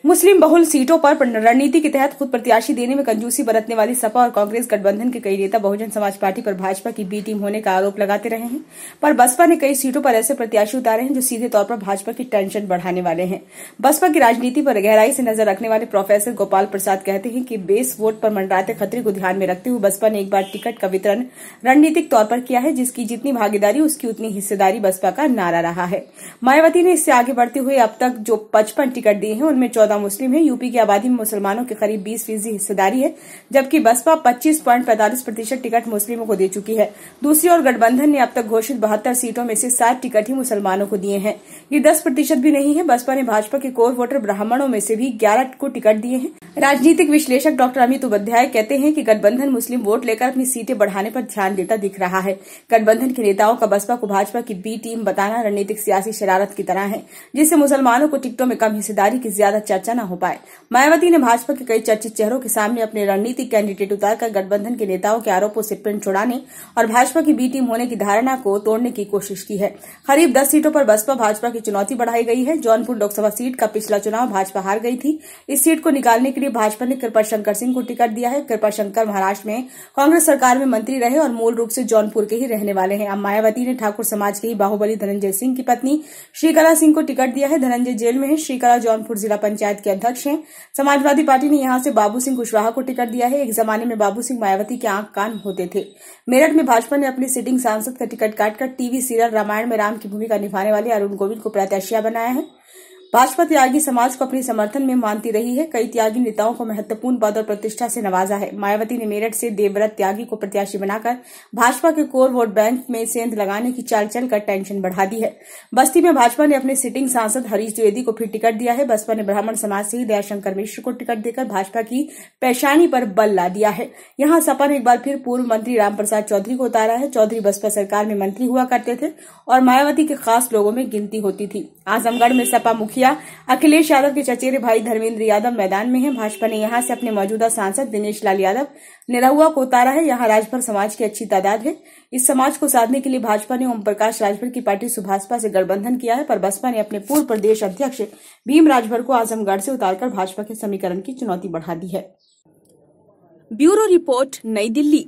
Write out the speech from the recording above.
मुस्लिम बहुल सीटों पर रणनीति के तहत खुद प्रत्याशी देने में कंजूसी बरतने वाली सपा और कांग्रेस गठबंधन के कई नेता बहुजन समाज पार्टी पर भाजपा की बी टीम होने का आरोप लगाते रहे हैं, पर बसपा ने कई सीटों पर ऐसे प्रत्याशी उतारे हैं जो सीधे तौर पर भाजपा की टेंशन बढ़ाने वाले हैं। बसपा की राजनीति पर गहराई से नजर रखने वाले प्रोफेसर गोपाल प्रसाद कहते हैं कि बेस वोट पर मंडराते खतरे को ध्यान में रखते हुए बसपा ने एक बार टिकट का वितरण रणनीतिक तौर पर किया है, जिसकी जितनी भागीदारी उसकी उतनी हिस्सेदारी बसपा का नारा रहा है। मायावती ने इससे आगे बढ़ते हुए अब तक जो 55 टिकट दिए हैं उनमें 14 मुस्लिम हैं। यूपी की आबादी में मुसलमानों की करीब 20% हिस्सेदारी है, जबकि बसपा 25.45% टिकट मुस्लिमों को दे चुकी है। दूसरी ओर गठबंधन ने अब तक घोषित 72 सीटों में से 7 टिकट ही मुसलमानों को दिए हैं। ये 10% भी नहीं है। बसपा ने भाजपा के कोर वोटर ब्राह्मणों में से भी 11 को टिकट दिए हैं। राजनीतिक विश्लेषक डॉक्टर अमित उपाध्याय कहते हैं कि गठबंधन मुस्लिम वोट लेकर अपनी सीटें बढ़ाने पर ध्यान देता दिख रहा है। गठबंधन के नेताओं का बसपा को भाजपा की बी टीम बताना रणनीतिक सियासी शरारत की तरह है, जिससे मुसलमानों को टिकटों में कम हिस्सेदारी की ज्यादा चर्चा न हो पाए। मायावती ने भाजपा के कई चर्चित चेहरों के सामने अपने रणनीतिक कैंडिडेट उतारकर गठबंधन के नेताओं के आरोपों से पिन छुड़ाने और भाजपा की बी टीम होने की धारणा को तोड़ने की कोशिश की है। करीब 10 सीटों पर बसपा भाजपा की चुनौती बढ़ाई गई है। जौनपुर लोकसभा सीट का पिछला चुनाव भाजपा हार गई थी। इस सीट को निकालने के लिए भाजपा ने कृपाशंकर सिंह को टिकट दिया है। कृपाशंकर महाराष्ट्र में कांग्रेस सरकार में मंत्री रहे और मूल रूप से जौनपुर के ही रहने वाले हैं। अब मायावती ने ठाकुर समाज के ही बाहुबली धनंजय सिंह की पत्नी श्रीकला सिंह को टिकट दिया है। धनंजय जेल में है। श्रीकला जौनपुर जिला पंचायत के अध्यक्ष हैं। समाजवादी पार्टी ने यहां से बाबू सिंह कुशवाहा को टिकट दिया है। एक जमाने में बाबू सिंह मायावती के आंख कान होते थे। मेरठ में भाजपा ने अपनी सिटिंग सांसद का टिकट काटकर टीवी सीरियल रामायण में राम की भूमिका निभाने वाले अरुण गोविल को प्रत्याशी बनाया है। भाजपा त्यागी समाज को अपने समर्थन में मानती रही है। कई त्यागी नेताओं को महत्वपूर्ण पद और प्रतिष्ठा से नवाजा है। मायावती ने मेरठ से देवव्रत त्यागी को प्रत्याशी बनाकर भाजपा के कोर वोट बैंक में सेंध लगाने की चाल चलकर टेंशन बढ़ा दी है। बस्ती में भाजपा ने अपने सिटिंग सांसद हरीश द्विवेदी को फिर टिकट दिया है। बसपा ने ब्राह्मण समाज से ही दयाशंकर मिश्र को टिकट देकर भाजपा की पेशानी पर बल ला दिया है। यहां सपा ने एक बार फिर पूर्व मंत्री रामप्रसाद चौधरी को उतारा है। चौधरी बसपा सरकार में मंत्री हुआ करते थे और मायावती के खास लोगों में गिनती होती थी। आजमगढ़ में सपा मुखिया अखिलेश यादव के चचेरे भाई धर्मेंद्र यादव मैदान में हैं। भाजपा ने यहां से अपने मौजूदा सांसद दिनेश लाल यादव निरहुआ को उतारा है। यहां राजभर समाज की अच्छी तादाद है। इस समाज को साधने के लिए भाजपा ने ओम प्रकाश राजभर की पार्टी सुभाषपा से गठबंधन किया है, पर बसपा ने अपने पूर्व प्रदेश अध्यक्ष भीम राजभर को आजमगढ़ से उतारकर भाजपा के समीकरण की चुनौती बढ़ा दी है। ब्यूरो रिपोर्ट, नई दिल्ली।